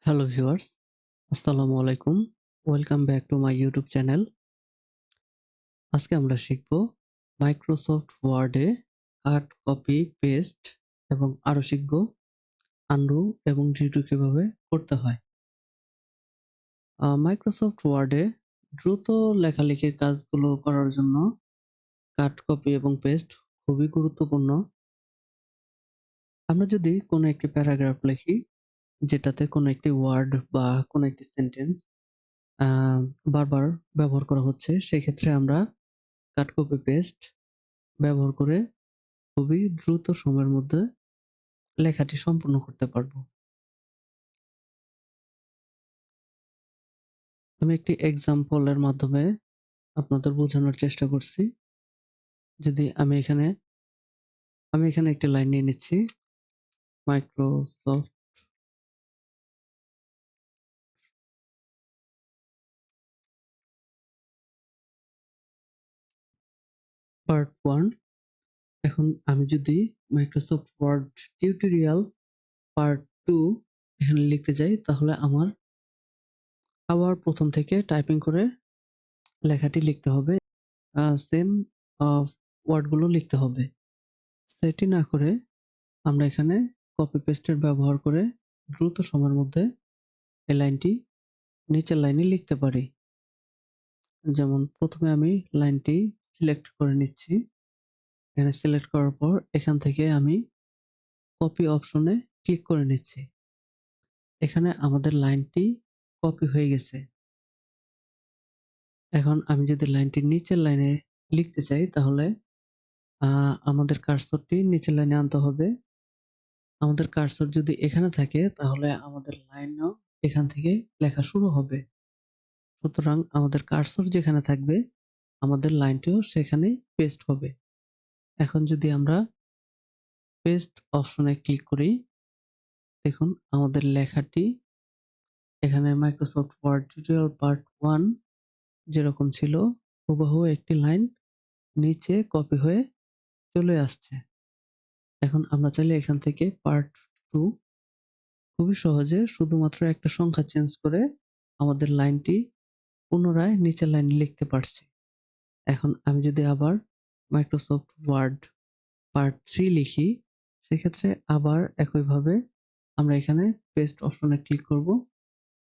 Hello viewers, আসসালামু আলাইকুম। Welcome back to my YouTube channel. আজকে আমরা শিখব মাইক্রোসফট ওয়ার্ডে কাট, কপি, পেস্ট এবং আরো শিখব আনডু এবং রিডু কিভাবে করতে হয়। মাইক্রোসফট ওয়ার্ডে দ্রুত লেখালেখির কাজগুলো করার জন্য কাট, কপি এবং পেস্ট খুবই গুরুত্বপূর্ণ। আমরা যদি কোনো একটি প্যারাগ্রাফ লিখি যেটাতে কোনো একটি ওয়ার্ড বা কোনো একটি সেন্টেন্স আ বারবার ব্যবহার করা হচ্ছে, সেক্ষেত্রে আমরা কাট, কপি, পেস্ট ব্যবহার করে খুবই দ্রুত সময়ের মধ্যে লেখাটি সম্পূর্ণ করতে পারবো। আমি একটি এক্সাম্পল এর মাধ্যমে আপনাদের বোঝানোর চেষ্টা করছি। যদি আমি এখানে একটি লাইন নিয়ে নিচ্ছি। Microsoft part 1। এখন আমি যদি মাইক্রোসফট ওয়ার্ড টিউটোরিয়াল পার্ট 2 এখানে লিখতে যাই, তাহলে আমার আবার ১ম থেকে টাইপিং করে লেখাটি লিখতে হবে। সেম আ ওয়ার্ড গুলো লিখতে হবে। সেটি না করে আমরা এখানে কপি পেস্টের ব্যবহার করে দ্রুত সময়ের মধ্যে এই লাইনটি নিচের লাইনে লিখতে পারি। যেমন প্রথমে আমি লাইনটি সিলেক্ট করে নিচ্ছি। এখানে সিলেক্ট করার পর এখান থেকে আমি কপি অপশনে ক্লিক করে নিচ্ছি। এখানে আমাদের লাইনটি কপি হয়ে গেছে। এখন আমি যদি লাইনটি নিচের লাইনে লিখতে চাই, তাহলে আ আমাদের কার্সরটি নিচের লাইনে আনতে হবে। আমাদের কার্সর যদি এখানে থাকে, তাহলে আমাদের লাইনও এখান থেকে লেখা শুরু হবে। সুতরাং আমাদের কার্সর যেখানে থাকবে, আমাদের লাইনটিও সেখানেই পেস্ট হবে। এখন যদি আমরা পেস্ট অপশনে ক্লিক করি, দেখুন আমাদের লেখাটি এখানে মাইক্রোসফট ওয়ার্ড টিউটোরিয়াল পার্ট 1 যেরকম ছিল, হুবহু একটি লাইন নিচে কপি হয়ে চলে আসছে। এখন আমরা চাইলে এখান থেকে পার্ট 2 খুবই সহজে শুধুমাত্র একটা সংখ্যা চেঞ্জ করে আমাদের লাইনটি পুনরায় নিচের লাইনে লিখতে পারছি। এখন আমি যদি আবার মাইক্রোসফট ওয়ার্ড পার্ট 3 লিখি, সেক্ষেত্রে আবার একইভাবে আমরা এখানে পেস্ট অপশনে ক্লিক করব।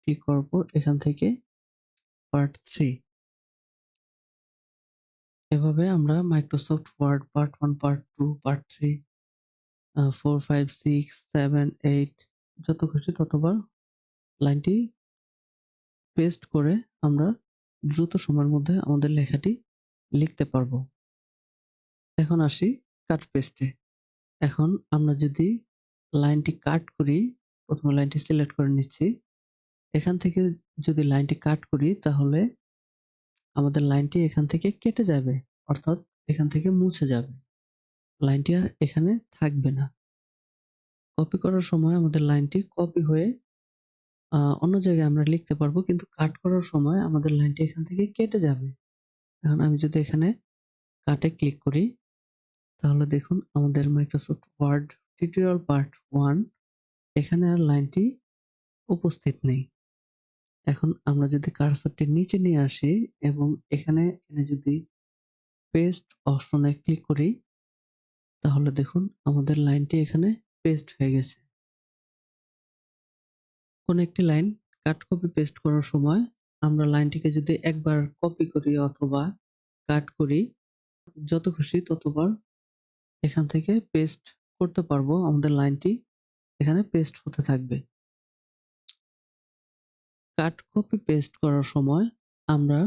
ক্লিক করার পর এখান থেকে পার্ট 3, এভাবে আমরা Microsoft Word part 1, part 2, part 3, 4, 5, 6, 7, 8 যত খুশি ততবার লাইনটি পেস্ট করে আমরা দ্রুত সময়ের মধ্যে আমাদের লেখাটি লিখতে পারবো। এখন আসি কাট পেস্টে। এখন আমরা যদি লাইনটি কাট করি, প্রথমে লাইনটি সিলেক্ট করে নিচ্ছি। এখান থেকে যদি লাইনটি কাট করি, তাহলে আমাদের লাইনটি এখান থেকে কেটে যাবে। অর্থাৎ এখান থেকে মুছে যাবে। লাইনটি আর এখানে থাকবে না। কপি করার সময় আমাদের লাইনটি কপি হয়ে অন্য জায়গায় আমরা লিখতে পারবো, কিন্তু কাট করার সময় আমাদের লাইনটি এখান থেকে কেটে যাবে। এখন আমি যদি এখানে কাটে ক্লিক করি, তাহলে দেখুন আমাদের মাইক্রোসফট ওয়ার্ড টিউটোরিয়াল পার্ট 1 এখানে আর লাইনটি উপস্থিত নেই। এখন আমরা যদি কার্সরটি নিচে নিয়ে আসি এবং এখানে এনে যদি পেস্ট অপশনে ক্লিক করি, তাহলে দেখুন আমাদের লাইনটি এখানে পেস্ট হয়ে গেছে। কোন একটি লাইন কাট, কপি, পেস্ট করার সময় আমরা লাইনটিকে যদি একবার কপি করি অথবা কাট করি, যত খুশি ততবার এখান থেকে পেস্ট করতে পারবো। আমাদের লাইনটি এখানে পেস্ট হতে থাকবে। কাট, কপি, পেস্ট করার সময় আমরা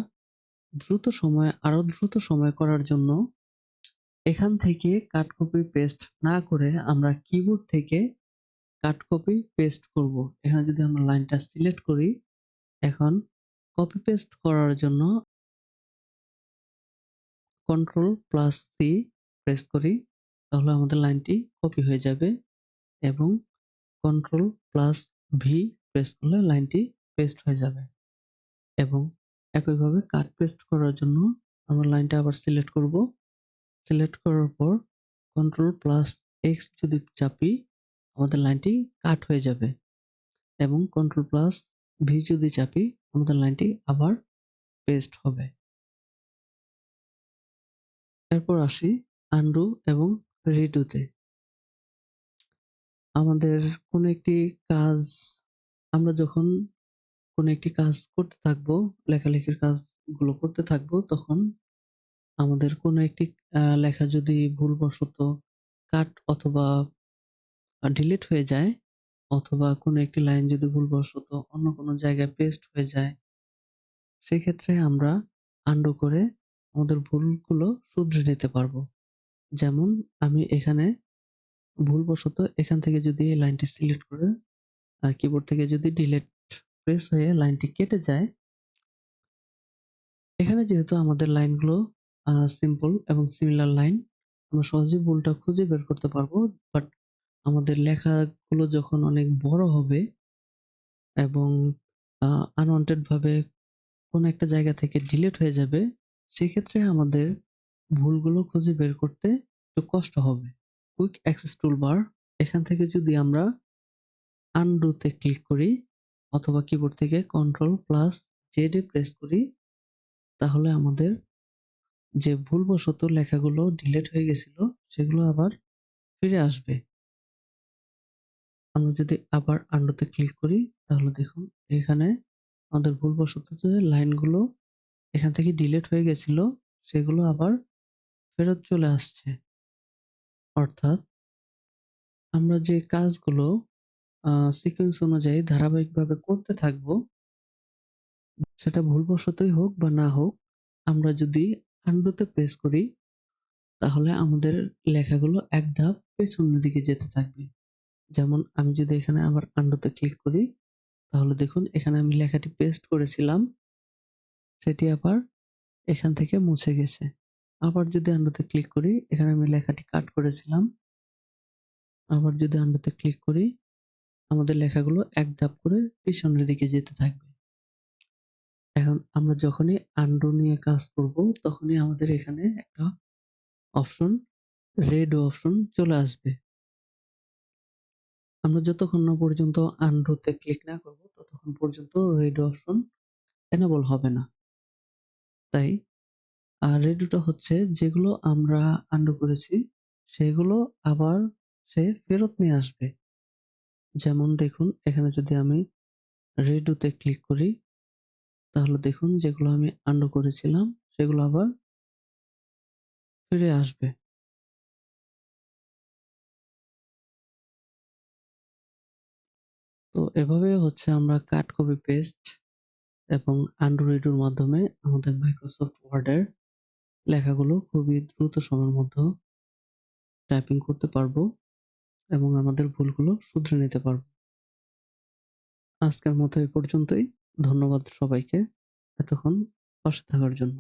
আরো দ্রুত সময় করার জন্য এখান থেকে কাট, কপি, পেস্ট না করে আমরা কিবোর্ড থেকে কাট, কপি, পেস্ট করব। এখানে যদি আমরা লাইনটা সিলেক্ট করি, এখন কপি পেস্ট করার জন্য কন্ট্রোল+সি প্রেস করি, তাহলে আমাদের লাইনটি কপি হয়ে যাবে এবং কন্ট্রোল+ভি প্রেস করলে লাইনটি পেস্ট হয়ে যাবে। এবং একইভাবে কাট পেস্ট করার জন্য আমরা লাইনটা আবার সিলেক্ট করব। সিলেক্ট করার পর কন্ট্রোল+এক্স যদি চাপি, আমাদের লাইনটি কাট হয়ে যাবে। এবং কন্ট্রোল প্লাস ভি যদি চাপি আমাদের লাইনটি আবার পেস্ট হবে। এরপর আসি আনডু এবং রিডুতে। আমাদের কোনো একটি কাজ আমরা যখন কোনো একটি কাজ করতে থাকবো, লেখালেখির কাজগুলো করতে থাকবো, তখন আমাদের কোনো একটি লেখা যদি ভুলবশত কাট অথবা ডিলিট হয়ে যায়, অথবা কোনো একটি লাইন যদি ভুলবশত অন্য কোনো জায়গায় পেস্ট হয়ে যায়, সেক্ষেত্রে আমরা আন্ডু করে আমাদের ভুলগুলো শুধরে নিতে পারবো। যেমন আমি এখানে ভুলবশত এখান থেকে যদি এই লাইনটি সিলেক্ট করে কিবোর্ড থেকে যদি ডিলিট প্রেস হয়ে লাইনটি কেটে যায়, এখানে যেহেতু আমাদের লাইনগুলো সিম্পল এবং সিমিলার লাইন, আমরা সহজেই ভুলটা খুঁজে বের করতে পারবো। বাট আমাদের লেখাগুলো যখন অনেক বড় হবে এবং আনওয়ান্টেড ভাবে কোনো একটা জায়গা থেকে ডিলিট হয়ে যাবে, সেক্ষেত্রে আমাদের ভুলগুলো খুঁজে বের করতে একটু কষ্ট হবে। কুইক অ্যাক্সেস টুলবার এখান থেকে যদি আমরা আনডু তে ক্লিক করি অথবা কিবোর্ড থেকে কন্ট্রোল প্লাস জেড এ প্রেস করি, তাহলে আমাদের যে ভুলবশত লেখাগুলো ডিলিট হয়ে গেছিল সেগুলো আবার ফিরে আসবে। আমরা যদি আবার আন্ডু তে ক্লিক করি তাহলে দেখুন এখানে আমাদের ভুলবশত যে লাইনগুলো এখান থেকে ডিলিট হয়ে গেছিল সেগুলো আবার ফেরত চলে আসছে। অর্থাৎ আমরা যে কাজগুলো সিকোয়েন্স অনুযায়ী ধারাবাহিকভাবে করতে থাকবো, সেটা ভুলবশতই হোক বা না হোক, আমরা যদি আন্ডু তে প্রেস করি তাহলে আমাদের লেখাগুলো এক ধাপ পেছনের দিকে যেতে থাকবে। যেমন আমি যদি এখানে আবার আন্ডু তে ক্লিক করি তাহলে দেখুন এখানে আমি লেখাটি পেস্ট করেছিলাম, সেটি আবার এখান থেকে মুছে গেছে। আবার যদি undo তে ক্লিক করি, এখানে আমি লেখাটি কাট করেছিলাম। আবার যদি undo তে ক্লিক করি, আমাদের লেখাগুলো এক ধাপ করে পিছনের দিকে যেতে থাকবে। এখন আমরা যখনই undo নিয়ে কাজ করব, তখনই আমাদের এখানে একটা অপশন, রেড অপশন চলে আসবে। আমরা যতক্ষণ না পর্যন্ত undo তে ক্লিক না করব, ততক্ষণ পর্যন্ত রেড অপশন এনেবল হবে না। তাই রেডিওটা হচ্ছে যেগুলো আমরা undo করেছি সেগুলো আবার সে ফেরত নিয়ে আসবে। যেমন দেখুন এখানে যদি আমি redo তে ক্লিক করি তাহলে দেখুন যেগুলো আমি undo করেছিলাম সেগুলো আবার ফিরে আসবে। তো এভাবে হচ্ছে আমরা কাট, কপি, পেস্ট এবং undo redo এর মাধ্যমে আমাদের মাইক্রোসফট ওয়ার্ডের লেখাগুলো খুবই দ্রুত সময়ের মধ্যে টাইপিং করতে পারবো এবং আমাদের ভুলগুলো শুধরে নিতে পারবো। আজকের মতো এই পর্যন্তই। ধন্যবাদ সবাইকে এতক্ষণ পাশে থাকার জন্য।